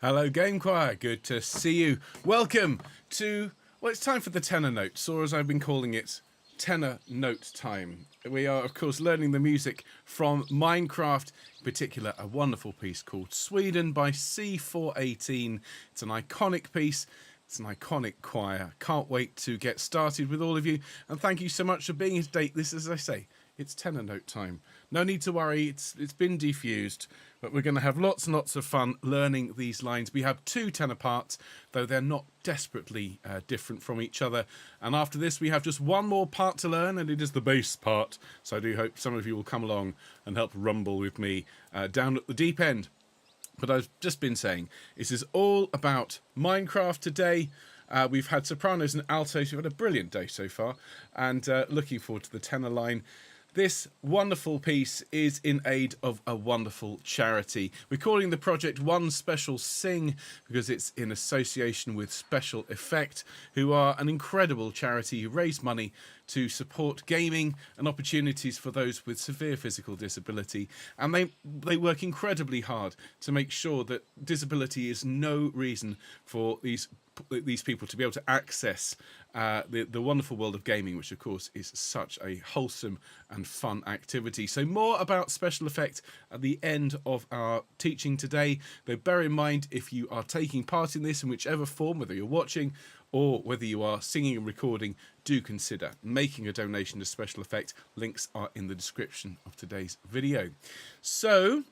Hello, Gamechoir. Good to see you. Welcome to, well, it's time for the tenor notes, or as I've been calling it, tenor note time. We are, of course, learning the music from Minecraft, in particular, a wonderful piece called Sweden by C418. It's an iconic piece. It's an iconic choir. Can't wait to get started with all of you. And thank you so much for being here today. This, as I say, it's tenor note time. No need to worry, it's been defused, but we're going to have lots and lots of fun learning these lines. We have two tenor parts, though they're not desperately different from each other. And after this, we have just one more part to learn, and it is the bass part. So I do hope some of you will come along and help rumble with me down at the deep end. But I've just been saying, this is all about Minecraft today. We've had sopranos and altos. We've had a brilliant day so far, and looking forward to the tenor line. This wonderful piece is in aid of a wonderful charity. We're calling the project One Special Sing because it's in association with SpecialEffect's, who are an incredible charity who raise money to support gaming and opportunities for those with severe physical disability. And they work incredibly hard to make sure that disability is no reason for these people to be able to access the wonderful world of gaming, which of course is such a wholesome and fun activity. So more about SpecialEffect's at the end of our teaching today. Though bear in mind, if you are taking part in this in whichever form, whether you're watching or whether you are singing and recording, do consider making a donation to SpecialEffect's. Links are in the description of today's video. So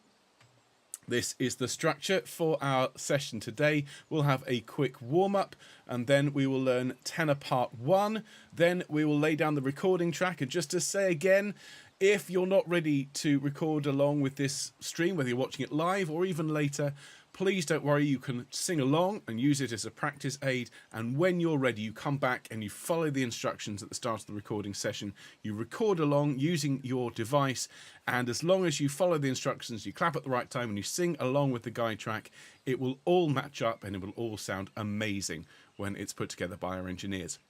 this is the structure for our session today. We'll have a quick warm-up, and then we will learn tenor part 1. Then we will lay down the recording track. And just to say again, if you're not ready to record along with this stream, whether you're watching it live or even later, please don't worry, you can sing along and use it as a practice aid. And when you're ready, you come back and you follow the instructions at the start of the recording session. You record along using your device. And as long as you follow the instructions, you clap at the right time and you sing along with the guide track, it will all match up and it will all sound amazing when it's put together by our engineers.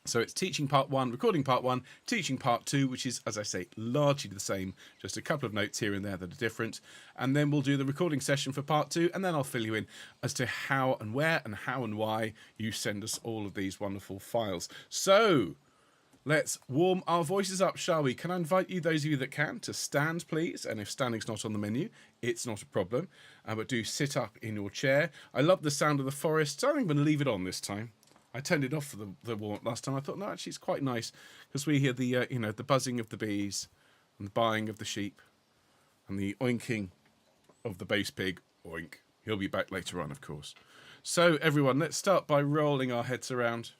So it's teaching part 1, recording part 1, teaching part 2, which is, as I say, largely the same, just a couple of notes here and there that are different. And then we'll do the recording session for part 2, and then I'll fill you in as to how and where and how and why you send us all of these wonderful files. So let's warm our voices up, shall we? Can I invite you, those of you that can, to stand, please? And if standing's not on the menu, it's not a problem. But do sit up in your chair. I love the sound of the forest, so I'm going to leave it on this time. I turned it off for the warm-up last time. I thought, no, actually, it's quite nice because we hear the, the buzzing of the bees and the baaing of the sheep and the oinking of the bass pig. Oink. He'll be back later on, of course. So, everyone, let's start by rolling our heads around.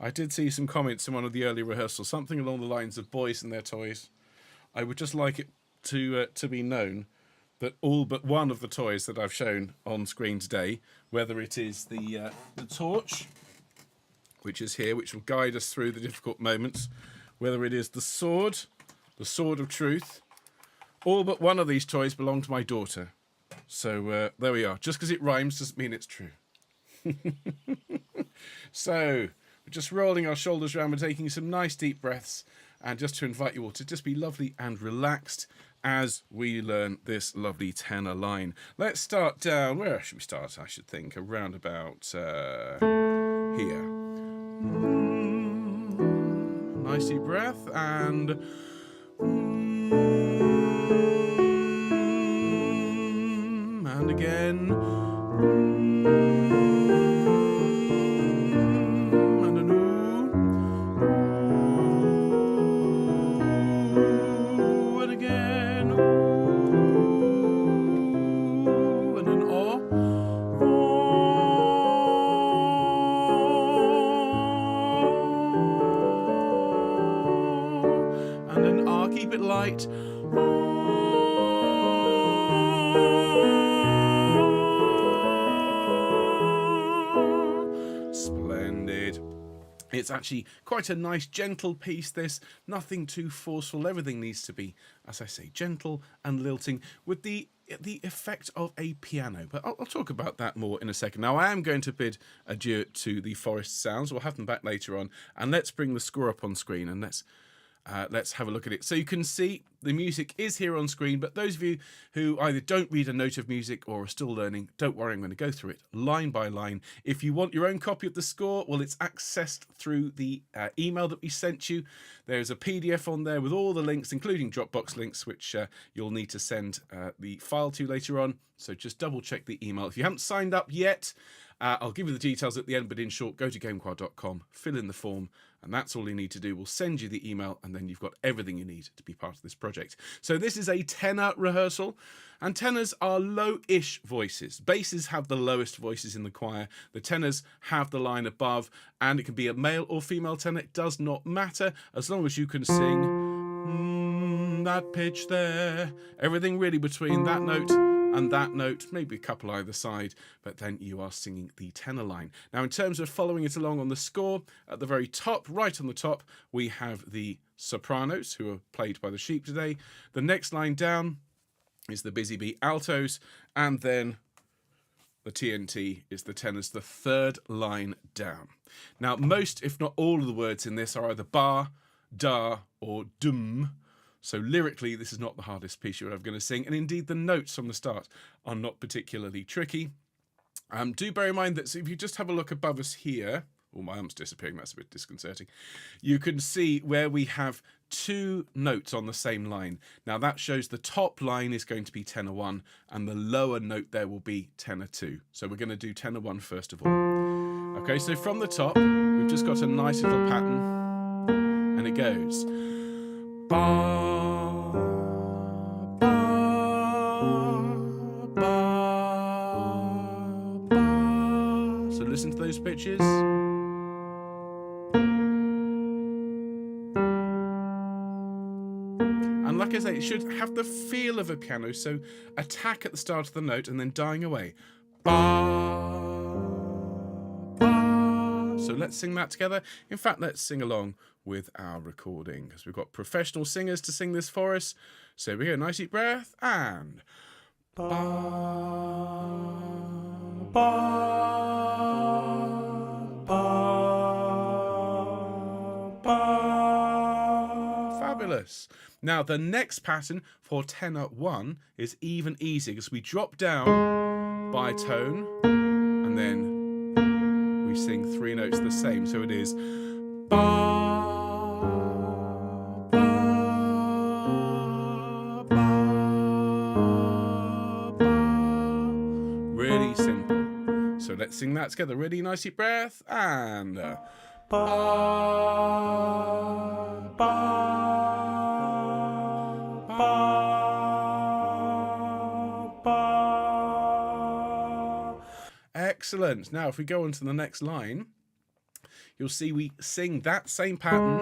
I did see some comments in one of the early rehearsals, something along the lines of boys and their toys. I would just like it to be known that all but one of the toys that I've shown on screen today, whether it is the torch, which is here, which will guide us through the difficult moments, whether it is the sword of truth, all but one of these toys belong to my daughter. So there we are. Just because it rhymes doesn't mean it's true. So we're just rolling our shoulders around, we're taking some nice deep breaths, and just to invite you all to just be lovely and relaxed as we learn this lovely tenor line. Let's start down, where should we start? I should think around about here. Nice deep breath, and again, and an ooh, and again, ooh, and an oh. And an R, keep it light. Splendid. It's actually quite a nice, gentle piece, this. Nothing too forceful. Everything needs to be, as I say, gentle and lilting with the effect of a piano. But I'll talk about that more in a second. Now, I am going to bid adieu to the forest sounds. We'll have them back later on. And let's bring the score up on screen and let's let's have a look at it. So you can see the music is here on screen, but those of you who either don't read a note of music or are still learning, don't worry, I'm going to go through it line by line. If you want your own copy of the score, well, it's accessed through the email that we sent you. There's a PDF on there with all the links, including Dropbox links, which you'll need to send the file to later on. So just double check the email. If you haven't signed up yet, I'll give you the details at the end, but in short, go to gamechoir.com, fill in the form, and that's all you need to do. We'll send you the email, and then you've got everything you need to be part of this project. So this is a tenor rehearsal, and tenors are low-ish voices. Basses have the lowest voices in the choir. The tenors have the line above, and it can be a male or female tenor. It does not matter, as long as you can sing that pitch there. Everything really between that note and that note, maybe a couple either side, but then you are singing the tenor line. Now, in terms of following it along on the score, at the very top, right on the top, we have the sopranos, who are played by the sheep today. The next line down is the busy bee altos, and then the TNT is the tenors, the third line down. Now, most, if not all of the words in this are either bar, da, or dum. So lyrically, this is not the hardest piece you're ever going to sing. And indeed, the notes from the start are not particularly tricky. Do bear in mind that if you just have a look above us here, oh, my arm's disappearing, that's a bit disconcerting. You can see where we have two notes on the same line. Now that shows the top line is going to be tenor 1 and the lower note there will be tenor 2. So we're going to do tenor 1 first of all. Okay, so from the top, we've just got a nice little pattern and it goes ba, ba, ba, ba. So listen to those pitches. And like I say, it should have the feel of a piano, so attack at the start of the note and then dying away. Ba, ba. So let's sing that together. In fact, let's sing along with our recording, because we've got professional singers to sing this for us. So here we go, nice deep breath, and ba, ba, ba, ba. Fabulous. Now the next pattern for tenor 1 is even easier, because we drop down by tone and then we sing 3 notes the same. So it is ba, ba, ba, ba. Really simple. So let's sing that together. Ready, nice deep breath, and ba, ba. Excellent. Now, if we go on to the next line, you'll see we sing that same pattern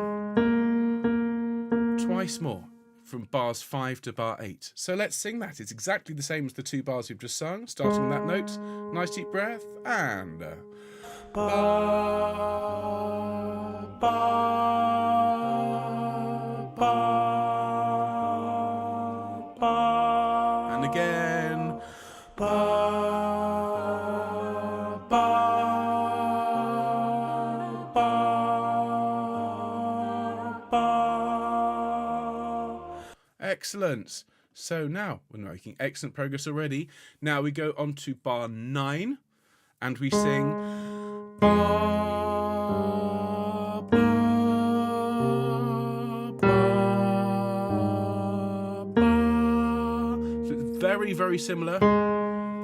twice more, from bars 5 to bar 8. So let's sing that. It's exactly the same as the 2 bars we've just sung, starting that note. Nice deep breath, and ba, ba, ba, ba. And again, ba, excellent. So now we're making excellent progress already. Now we go on to bar 9 and we sing ba, ba, ba, ba. So it's very, very similar,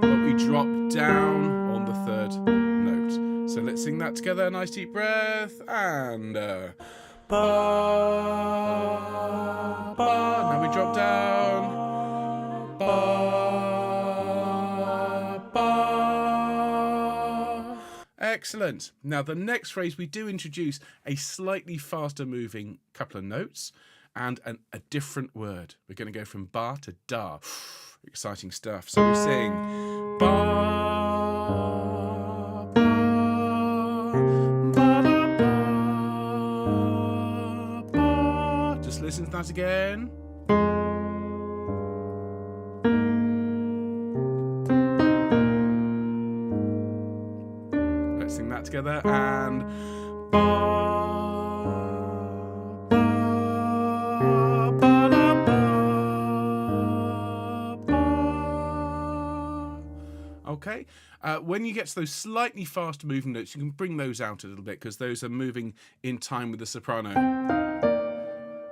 but we drop down on the 3rd note. So let's sing that together. Nice deep breath, and ba, ba. Now we drop down. Ba, ba. Excellent. Now the next phrase, we do introduce a slightly faster moving couple of notes and a different word. We're going to go from bar to da. Exciting stuff. So we sing ba, listen to that again. Let's sing that together, and ba, ba, Okay, when you get to those slightly faster moving notes, you can bring those out a little bit because those are moving in time with the soprano.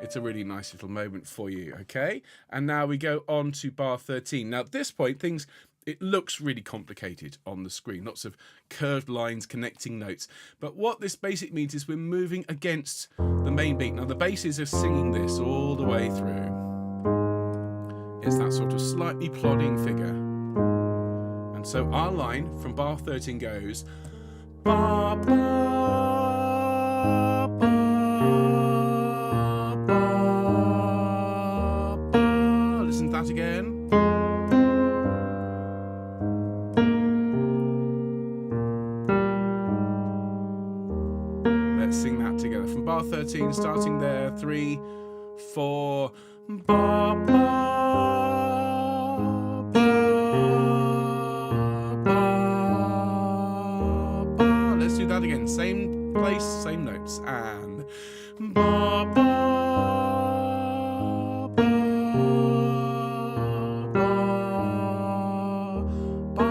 It's a really nice little moment for you, okay? And now we go on to bar 13. Now, at this point, it looks really complicated on the screen. Lots of curved lines connecting notes. But what this basically means is we're moving against the main beat. Now, the basses are singing this all the way through. It's that sort of slightly plodding figure. And so our line from bar 13 goes... Ba, ba, ba, ba, ba. Listen to that again. Let's sing that together. From bar 13, starting there. 3, 4, ba, ba. Do that again, same place, same notes, and ba, ba, ba, ba, ba.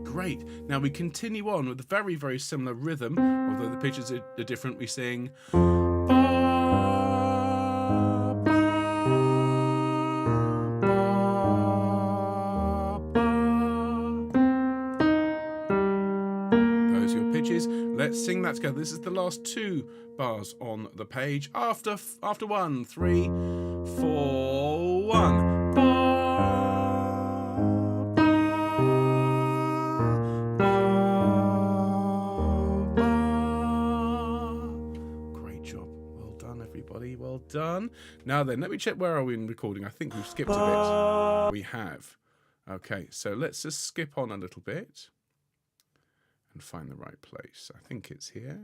Great. Now we continue on with a very, very similar rhythm, although the pitches are different. We sing ba, let's sing that together. This is the last 2 bars on the page. After 1, 3, 4, 1. Ba, ba, ba, ba. Great job. Well done, everybody. Well done. Now then, let me check where are we in recording. I think we've skipped a bit. We have. Okay, so let's just skip on a little bit and find the right place. I think it's here.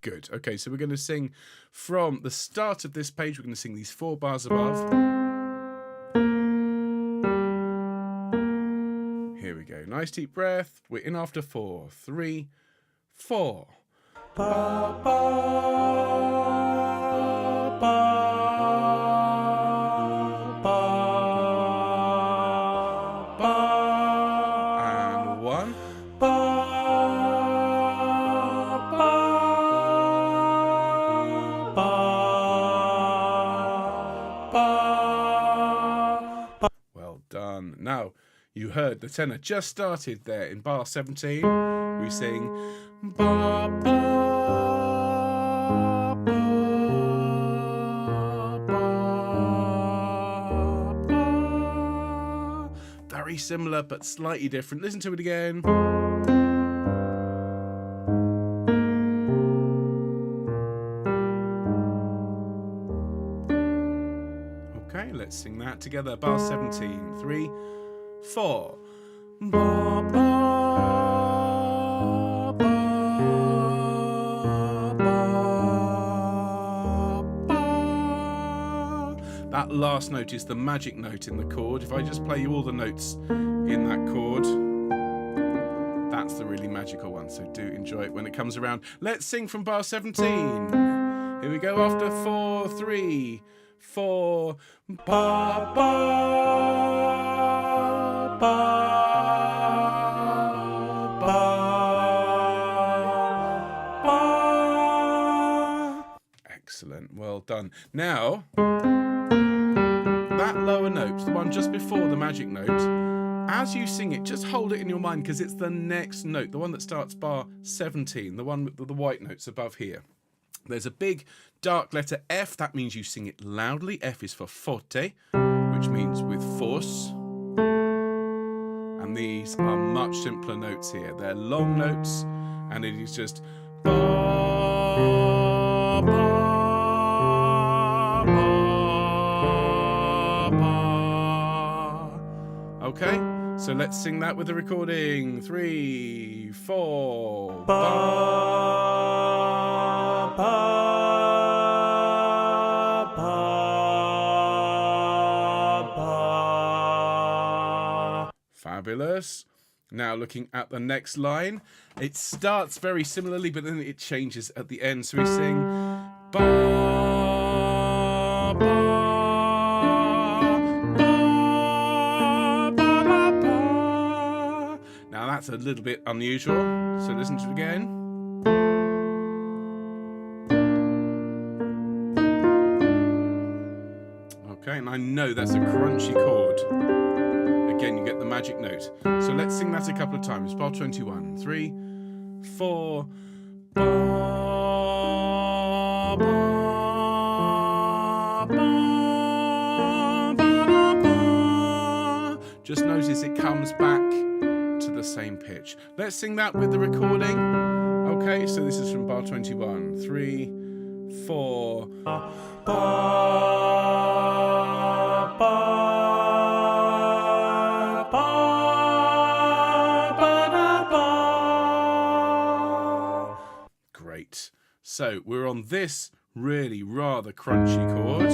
Good. Okay, so we're going to sing from the start of this page. We're going to sing these 4 bars above. Here we go. Nice deep breath. We're in after 4. 3, 4. Ba, ba, ba. Now, you heard the tenor just started there in bar 17. We sing ba, ba, ba, ba, ba. Very similar, but slightly different. Listen to it again. Okay, let's sing that together. Bar 17. 3, 4. Ba, ba, ba, ba, ba. That last note is the magic note in the chord. If I just play you all the notes in that chord, that's the really magical one. So do enjoy it when it comes around. Let's sing from bar 17. Here we go after 4, 3, 4. Ba, ba, ba, ba, ba. Excellent. Well done. Now, that lower note, the one just before the magic note, as you sing it, just hold it in your mind because it's the next note, the one that starts bar 17, the one with the white notes above here. There's a big dark letter F. That means you sing it loudly. F is for forte, which means with force. And these are much simpler notes here. They're long notes, and it is just ba, ba, ba, ba. Okay, so let's sing that with the recording. 3, 4. Ba, fabulous. Now looking at the next line, it starts very similarly, but then it changes at the end. So we sing ba, ba, ba, ba, ba, ba, That's a little bit unusual, so listen to it again. Okay, and I know that's a crunchy chord. Again, you get the magic note. So let's sing that a couple of times. Bar 21. 3, 4. Ba, ba, ba, ba, ba. Just notice it comes back to the same pitch. Let's sing that with the recording. Okay, so this is from bar 21. 3, 4. Ba, Great. So we're on this really rather crunchy chord.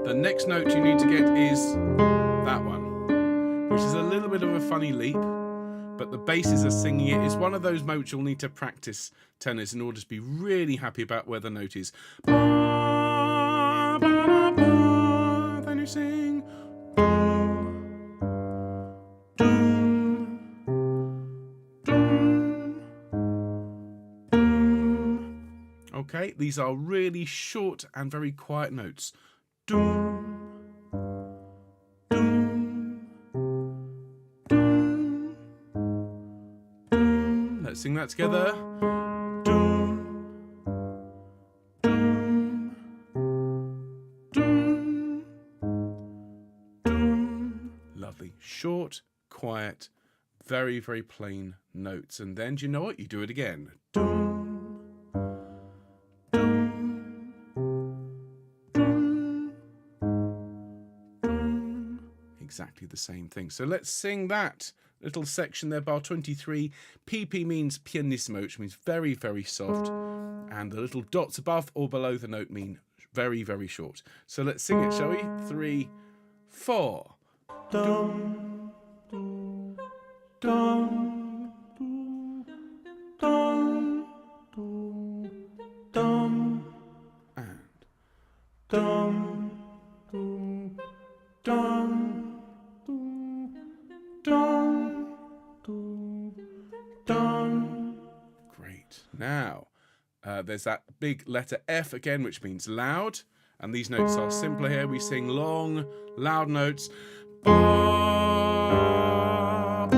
The next note you need to get is that one, which is a little bit of a funny leap, but the basses are singing it. It's one of those notes you'll need to practice, tenors, in order to be really happy about where the note is. Ba, ba, ba, then you sing. Okay, these are really short and very quiet notes. Doom, doom, doom, doom. Let's sing that together. Doom, doom, doom, doom. Lovely. Short, quiet, very, very plain notes. And then, do you know what? You do it again. Doom. Exactly the same thing. So let's sing that little section there, bar 23. PP means pianissimo, which means very, very soft. And the little dots above or below the note mean very, very short. So let's sing it, shall we? 3, 4. Dum, dum, dum, dum, dum, and dum, dum, dum. Great. Now, there's that big letter F again, which means loud. And these notes are simpler here. We sing long, loud notes. Ba, ba,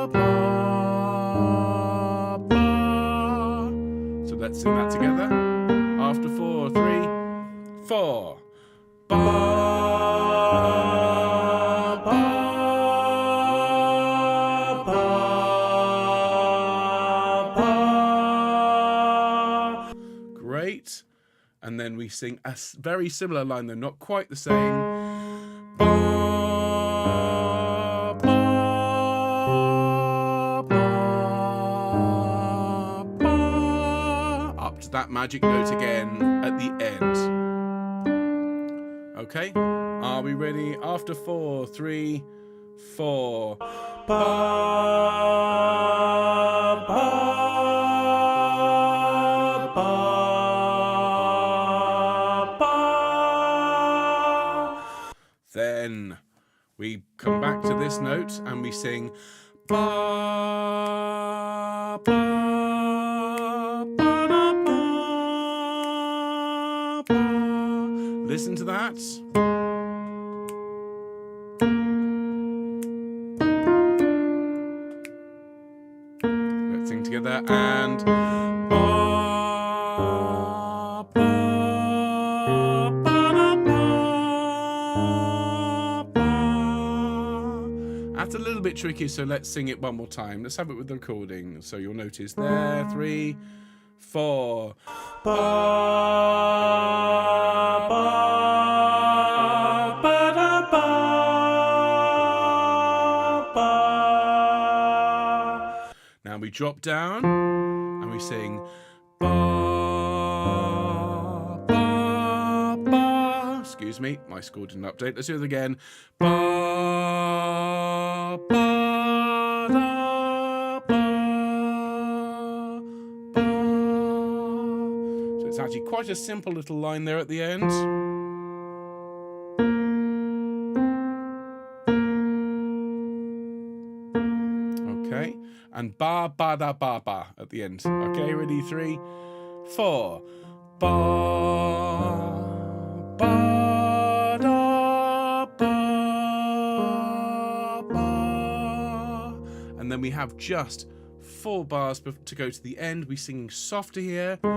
ba, ba. So let's sing that together. After 4, 3, 4. Ba, Great. And then we sing a very similar line, though not quite the same. Ba, ba, ba, ba. Up to that magic note again at the end. Okay, are we ready? After 4, 3, 4. Ba, ba, ba, ba. Then we come back to this note and we sing ba, ba, ba, da, ba, ba. Listen to that. Let's sing together and ba, ba, ba, da, ba, ba. That's a little bit tricky, so let's sing it one more time. Let's have it with the recording. So you'll notice there, 3, 4. Ba, ba, ba, da, ba, ba. Now we drop down and we sing ba, ba, ba. Excuse me, my score didn't update. Let's do it again. Ba, ba, da, ba, ba. So it's actually quite a simple little line there at the end. and ba ba da ba ba at the end. Okay, ready? 3, 4. Ba ba da ba ba. And then we have just 4 bars to go to the end. We're singing softer here. Ba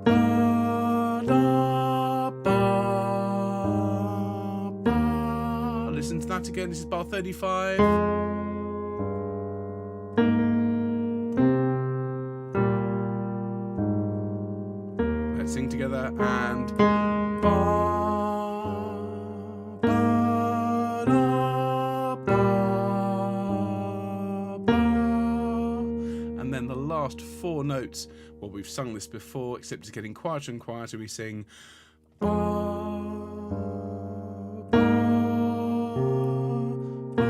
ba da ba ba. Listen to that again. This is bar 35. Let's sing together and ba ba da ba ba. And then the last 4 notes. Well, we've sung this before, except it's getting quieter and quieter. We sing ba ba ba ba.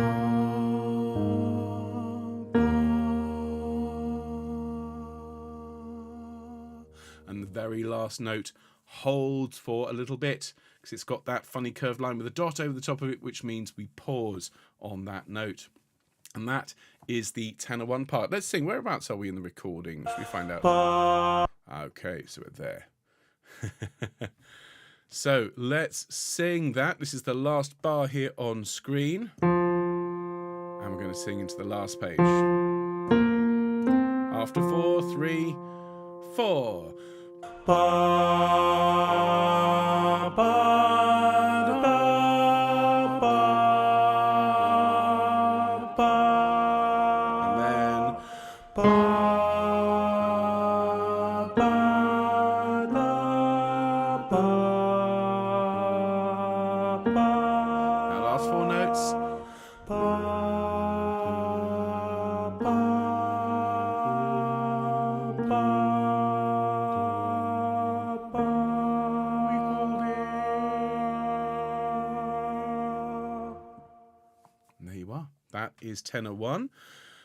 And the very last note holds for a little bit because it's got that funny curved line with a dot over the top of it, which means we pause on that note. And that is the tenor 1 part. Let's sing. Whereabouts are we in the recording? Should we find out? Okay, so we're there. So let's sing that. This is the last bar here on screen. And we're going to sing into the last page. After 4, 3, 4. Ba ba da ba ba. And then ba ba da ba ba. Now last 4 notes. Ba ba ba. That is tenor 1.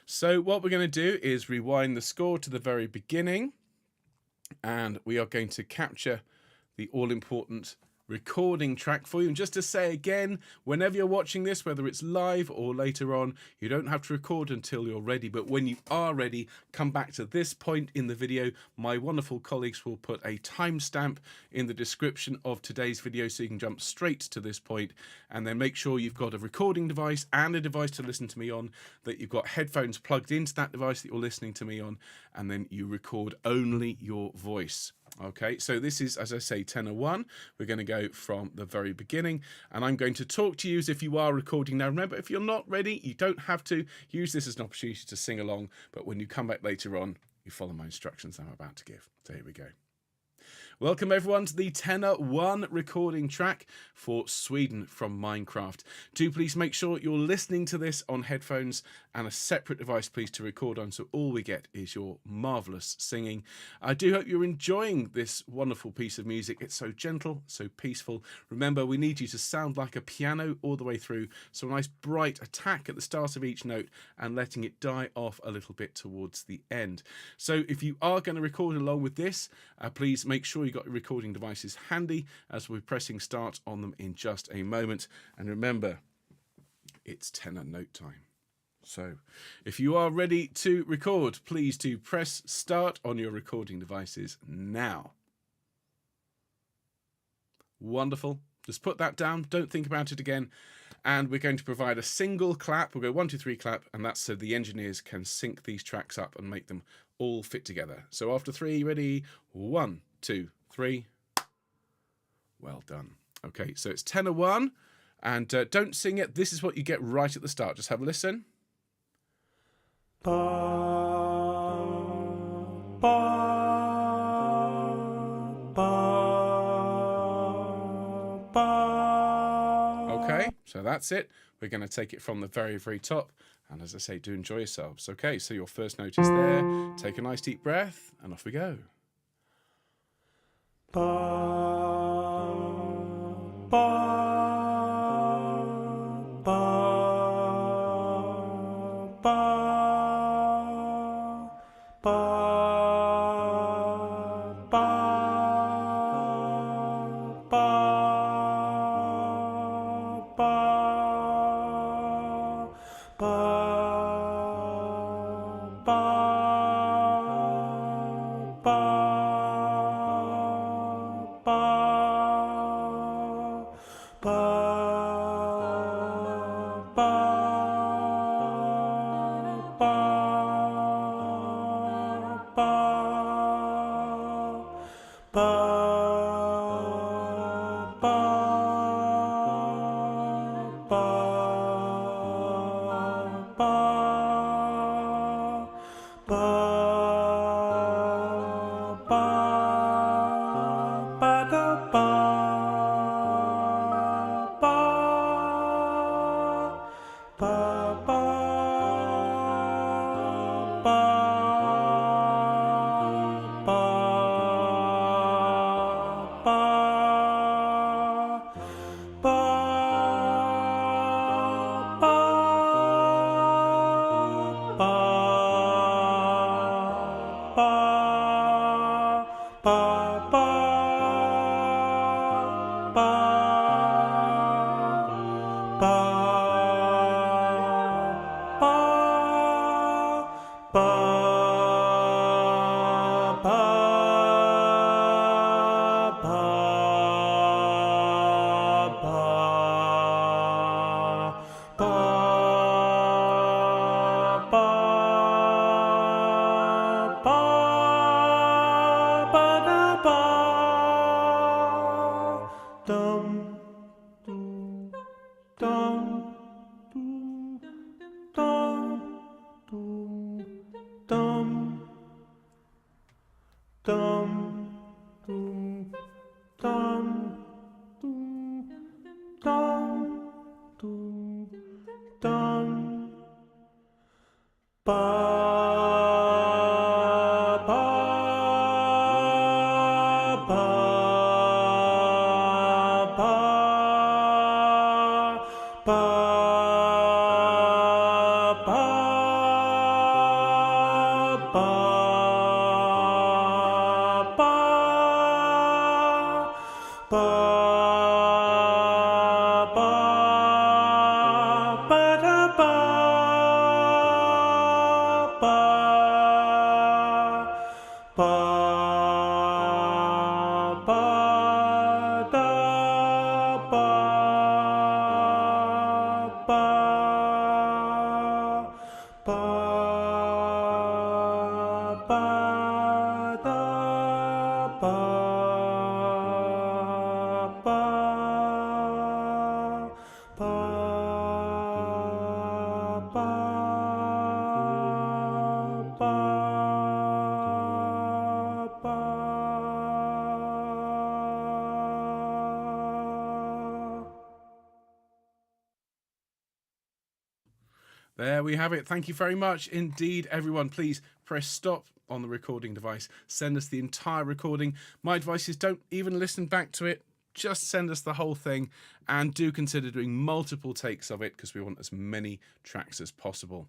So what we're going to do is rewind the score to the very beginning, and we are going to capture the all-important recording track for you. And just to say again, whenever you're watching this, whether it's live or later on, you don't have to record until you're ready. But when you are ready, come back to this point in the video. My wonderful colleagues will put a timestamp in the description of today's video so you can jump straight to this point, and then make sure you've got a recording device and a device to listen to me on, that you've got headphones plugged into that device that you're listening to me on, and then you record only your voice. Okay, so this is, as I say, tenor 1. We're going to go from the very beginning, and I'm going to talk to you as if you are recording. Now, remember, if you're not ready, you don't have to use this as an opportunity to sing along, but when you come back later on, you follow my instructions I'm about to give. So here we go. Welcome everyone to the tenor 1 recording track for Sweden from Minecraft. Do please make sure you're listening to this on headphones and a separate device please to record on, so all we get is your marvellous singing. I do hope you're enjoying this wonderful piece of music. It's so gentle, so peaceful. Remember, we need you to sound like a piano all the way through, so a nice bright attack at the start of each note and letting it die off a little bit towards the end. So if you are going to record along with this, please make sure you've got your recording devices handy, as we'll be pressing start on them in just a moment. And remember, it's tenor note time. So if you are ready to record, please do press start on your recording devices now. Wonderful. Just put that down. Don't think about it again. And we're going to provide a single clap. We'll go 1, 2, 3 clap, and that's so the engineers can sync these tracks up and make them all fit together. So after 3, ready? 1, 2, 3. Well done. Okay, so it's tenor 1, and don't sing it. This is what you get right at the start. Just have a listen. Ba, ba, ba, ba. Okay, so that's it. We're going to take it from the very, very top. And as I say, do enjoy yourselves. Okay, so your first note is there. Take a nice deep breath, and off we go. Ba, ba, ba, ba, ba, ba, ba, ba, ba, There we have it. Thank you very much indeed, everyone. Please press stop on the recording device. Send us the entire recording. My advice is don't even listen back to it. Just send us the whole thing, and do consider doing multiple takes of it because we want as many tracks as possible.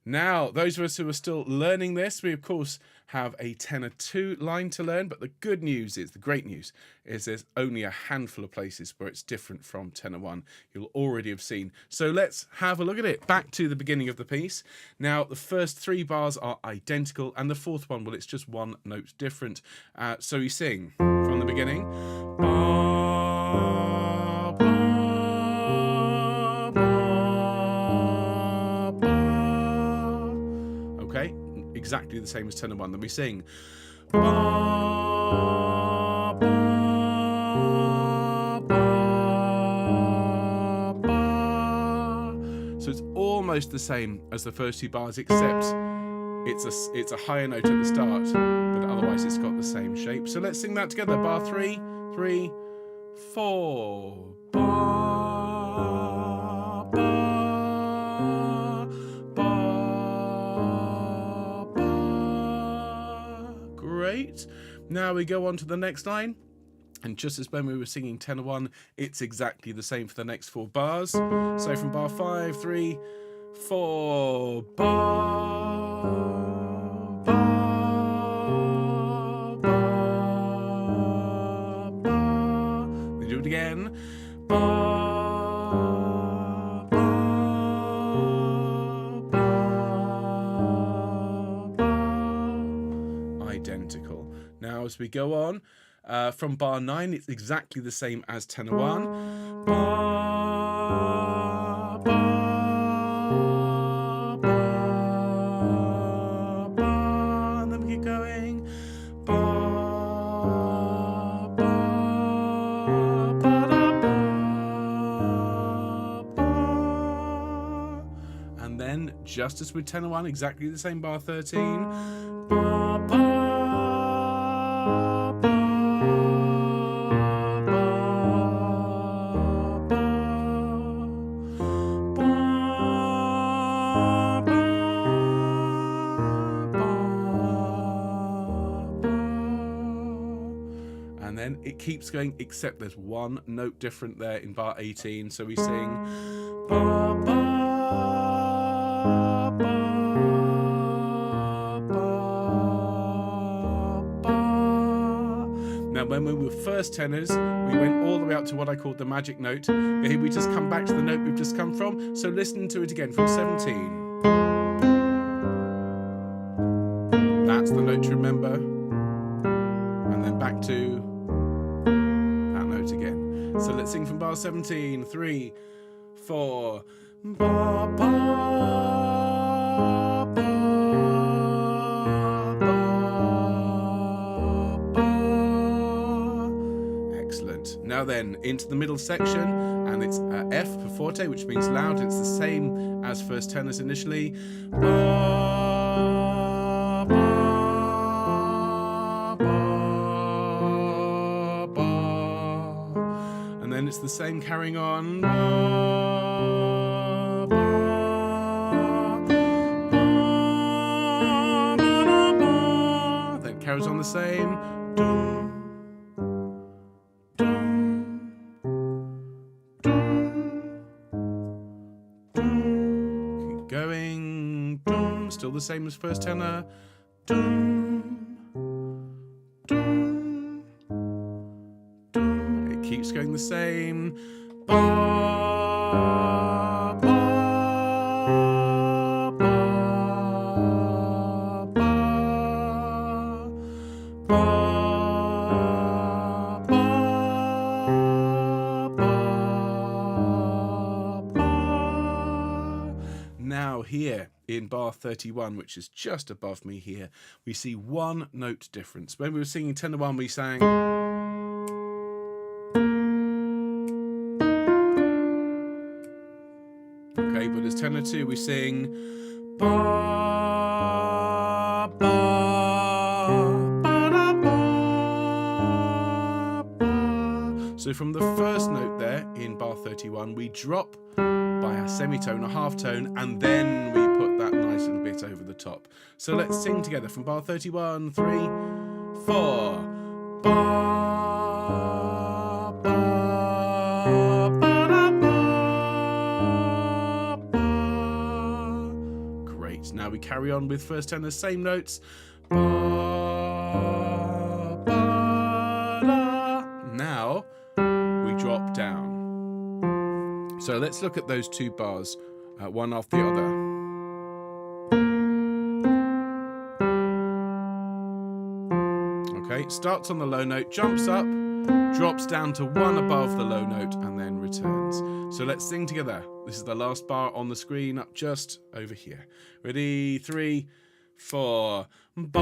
Now, those of us who are still learning this, we of course have a tenor 2 line to learn, but the good news is, the great news, is there's only a handful of places where it's different from tenor 1. You'll already have seen. So let's have a look at it. Back to the beginning of the piece. Now, the first 3 bars are identical, and the 4th one, well, it's just 1 note different. So you sing from the beginning. Okay, exactly the same as tenor 1. Then we sing. So it's almost the same as the first 2 bars, except it's a higher note at the start, but otherwise it's got the same shape. So let's sing that together. Bar 3, 3, 4. Great. Now we go on to the next line. And just as when we were singing tenor 1, it's exactly the same for the next 4 bars. So from bar 5, 3, 4, They do it again. Identical. Now as we go on, from bar 9, it's exactly the same as tenor 1. And then we keep going. just as with tenor 1, exactly the same bar 13. Ba, ba, ba, ba, ba, ba, ba, ba. And then it keeps going, except there's one note different there in bar 18. So we sing ba, ba, ba, ba, ba. Now, when we were first tenors, we went all the way up to what I called the magic note. But here we just come back to the note we've just come from. So listen to it again from 17. That's the note to remember. And then back to that note again. So let's sing from bar 17. 3, 4. Ba, ba, ba, ba, ba. Excellent. Now then, into the middle section, and it's F for forte, which means loud. It's the same as first tenors initially. Ba, ba, ba, ba. And then it's the same carrying on. Ba, ba, ba, ba, ba. Then it carries on the same. Dum, dum, dum, dum. Keep going. Dum, still the same as first tenor. Dum, dum, dum. It keeps going the same. Ba, ba, ba, ba, ba, ba, ba, ba. Now here in bar 31, which is just above me here, we see one note difference. When we were singing tenor 1, we sang. Okay, but as tenor 2, we sing. Ba, ba, ba, da, ba, ba. So from the first note there in bar 31, we drop by a semitone or half tone, and then we put that nice little bit over the top. So let's sing together from bar 31. 3, 4. Ba, ba, ba, da, ba, ba. Great. Now we carry on with first tenor, same notes. Ba, ba, da. Now we drop down. So let's look at those two bars, one after the other. Okay, starts on the low note, jumps up, drops down to one above the low note, and then returns. So let's sing together. This is the last bar on the screen, up just over here. Ready? 3, 4. Ba,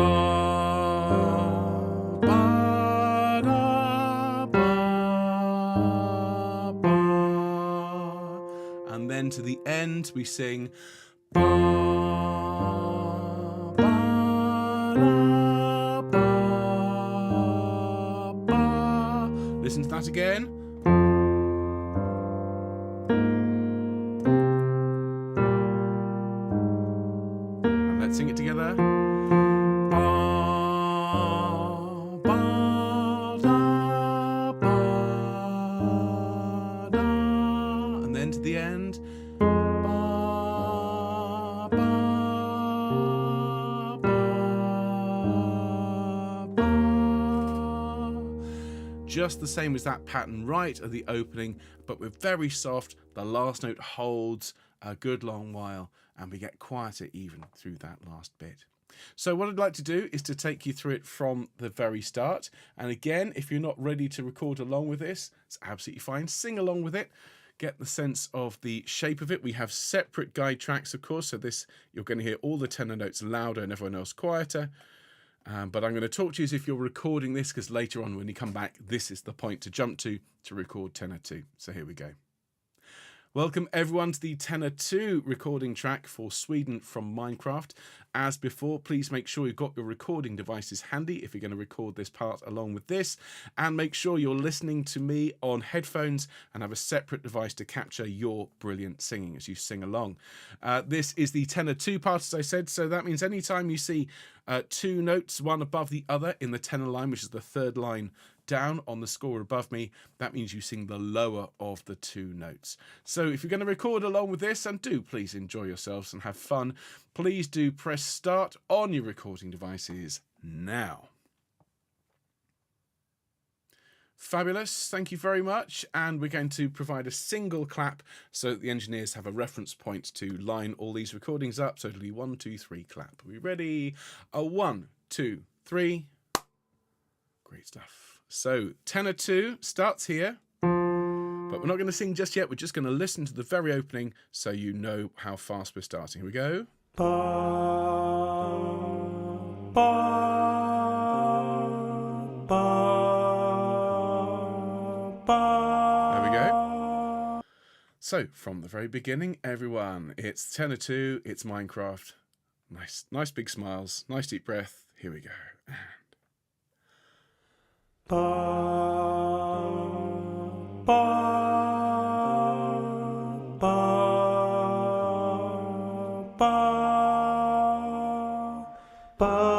ba, da, ba, ba. And then to the end, we sing. Ba, ba, da, ba, ba. Listen to that again. And let's sing it together. Ba, ba, da, ba, da. And then to the end. Ba, ba, ba, ba. Just the same as that pattern right at the opening, but we're very soft. The last note holds a good long while, and we get quieter even through that last bit. So what I'd like to do is to take you through it from the very start. And again, if you're not ready to record along with this, it's absolutely fine. Sing along with it. Get the sense of the shape of it. We have separate guide tracks, of course. So this, you're going to hear all the tenor notes louder and everyone else quieter. But I'm going to talk to you as if you're recording this, because later on when you come back, this is the point to jump to record tenor 2. So here we go. Welcome everyone to the Tenor 2 recording track for Sweden from Minecraft. As before, please make sure you've got your recording devices handy if you're going to record this part along with this, and make sure you're listening to me on headphones and have a separate device to capture your brilliant singing as you sing along. This is the Tenor 2 part, as I said, so that means anytime you see two notes, one above the other in the tenor line, which is the third line down on the score above me, that means you sing the lower of the two notes. So if you're going to record along with this, and do please enjoy yourselves and have fun, please do press start on your recording devices now. Fabulous, thank you very much. And we're going to provide a single clap so that the engineers have a reference point to line all these recordings up. So it'll be 1, 2, 3, clap. Are we ready? 1, 2, 3. Great stuff. So Tenor 2 starts here, but we're not going to sing just yet. We're just going to listen to the very opening so you know how fast we're starting. Here we go. Ba, ba, ba, ba. There we go. So from the very beginning, everyone, it's Tenor 2, it's Minecraft. Nice big smiles, nice deep breath. Here we go. Ba, ba, ba, ba, ba, ba,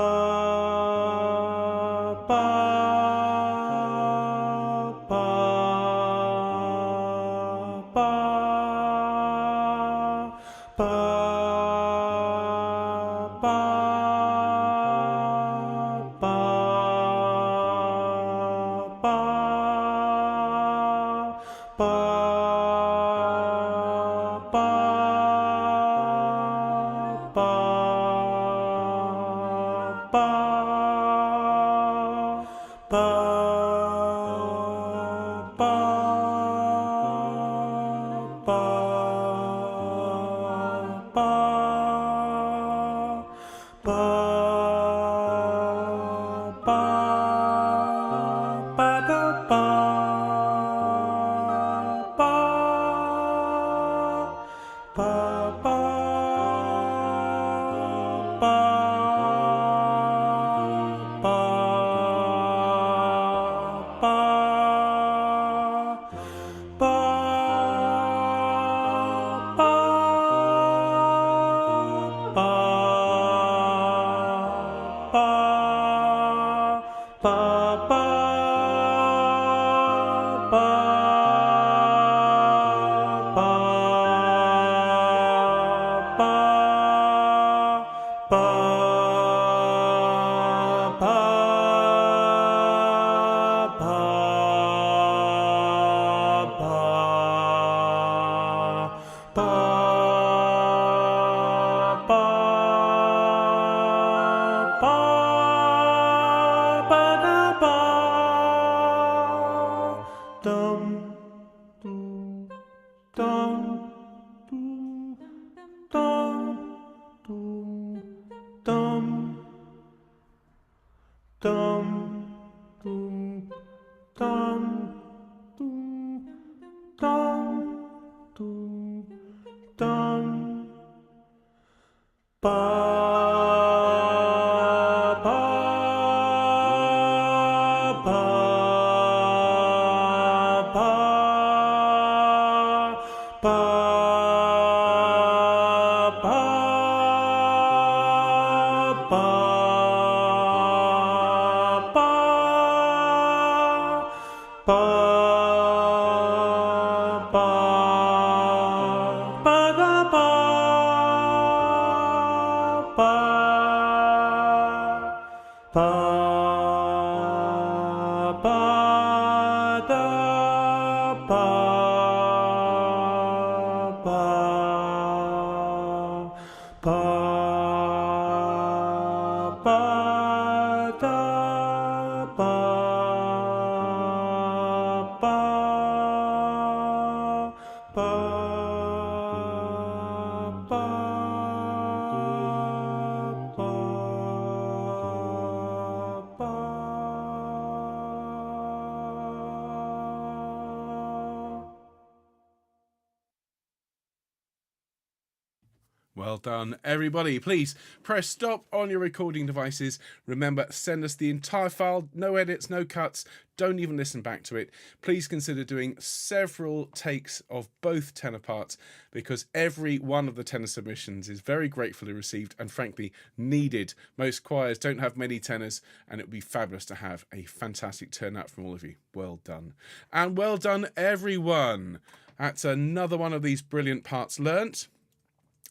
Well done, everybody. Please press stop on your recording devices. Remember, send us the entire file, no edits, no cuts. Don't even listen back to it. Please consider doing several takes of both tenor parts, because every one of the tenor submissions is very gratefully received and frankly needed. Most choirs don't have many tenors, and it would be fabulous to have a fantastic turnout from all of you. Well done. And well done, everyone. That's another one of these brilliant parts learnt.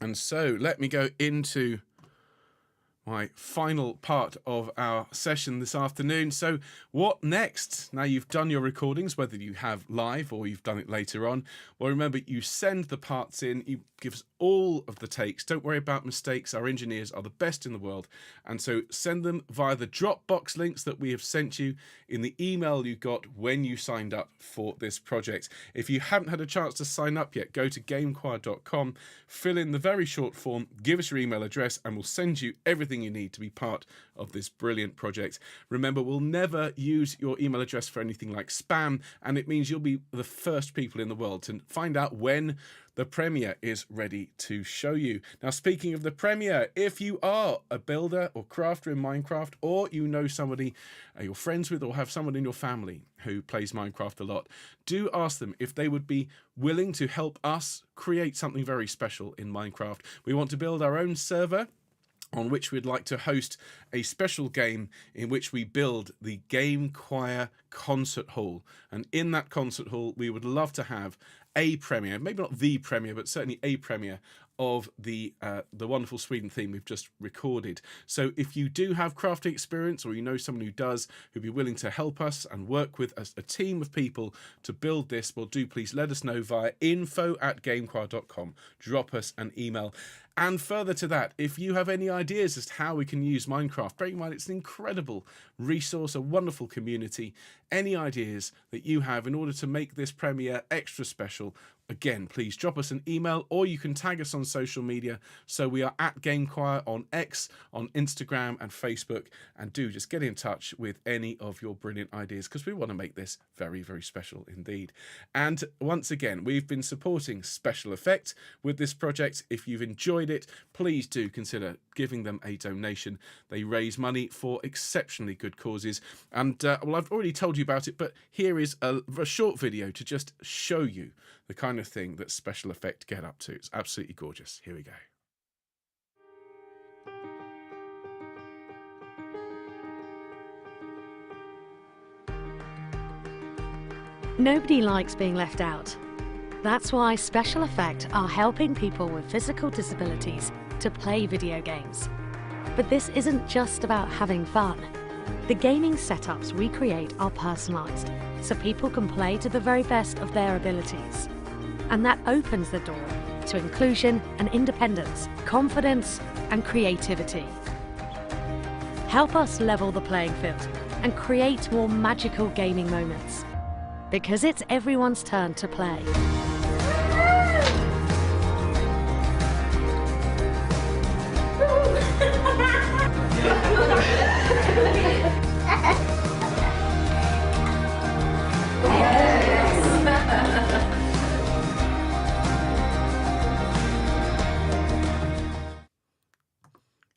And so let me go into my final part of our session this afternoon. So what next? Now you've done your recordings, whether you have live or you've done it later on. Well, remember, you send the parts in, you give us all of the takes. Don't worry about mistakes. Our engineers are the best in the world. And so send them via the Dropbox links that we have sent you in the email you got when you signed up for this project. If you haven't had a chance to sign up yet, go to gamechoir.com, fill in the very short form, give us your email address, and we'll send you everything you need to be part of this brilliant project. Remember, we'll never use your email address for anything like spam, and it means you'll be the first people in the world to find out when the premiere is ready to show you. Now, speaking of the premiere, if you are a builder or crafter in Minecraft, or you know somebody you're friends with or have someone in your family who plays Minecraft a lot, do ask them if they would be willing to help us create something very special in Minecraft. We want to build our own server on which we'd like to host a special game in which we build the Gamechoir concert hall. And in that concert hall, we would love to have a premiere, maybe not the premiere, but certainly a premiere of the wonderful Sweden theme we've just recorded. So if you do have crafting experience, or you know someone who does, who'd be willing to help us and work with a team of people to build this, well, do please let us know via info@gamechoir.com. Drop us an email. And further to that, if you have any ideas as to how we can use Minecraft, bearing in mind it's an incredible resource, a wonderful community, any ideas that you have in order to make this premiere extra special, again, please drop us an email, or you can tag us on social media. So we are at Gamechoir on X, on Instagram and Facebook, and do just get in touch with any of your brilliant ideas, because we want to make this very, very special indeed. And once again, we've been supporting Special Effect with this project. If you've enjoyed it, please do consider giving them a donation. They raise money for exceptionally good causes. And well, I've already told you about it, but here is a short video to just show you the kind of thing that Special Effect get up to. It's absolutely gorgeous. Here we go. Nobody likes being left out. That's why Special Effect are helping people with physical disabilities to play video games. But this isn't just about having fun. The gaming setups we create are personalised, so people can play to the very best of their abilities. And that opens the door to inclusion and independence, confidence and creativity. Help us level the playing field and create more magical gaming moments. Because it's everyone's turn to play.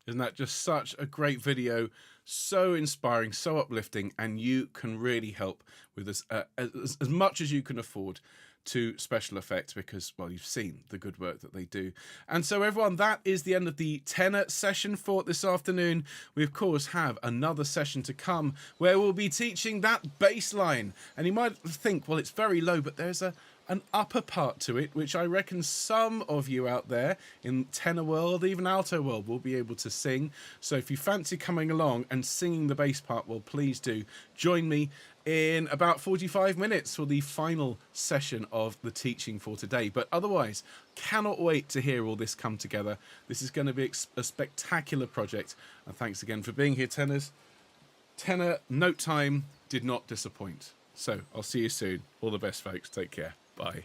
Isn't that just such a great video? So inspiring, so uplifting, and you can really help with this as much as you can afford to Special Effects, because, well, you've seen the good work that they do. And so, everyone, that is the end of the tenor session for this afternoon. We, of course, have another session to come where we'll be teaching that bass line. And you might think, well, it's very low, but there's an upper part to it, which I reckon some of you out there in tenor world, even alto world, will be able to sing. So if you fancy coming along and singing the bass part, well, please do join me in about 45 minutes for the final session of the teaching for today. But otherwise, cannot wait to hear all this come together. This is going to be a spectacular project. And thanks again for being here, tenors. Tenor note time did not disappoint. So I'll see you soon. All the best, folks. Take care. Bye.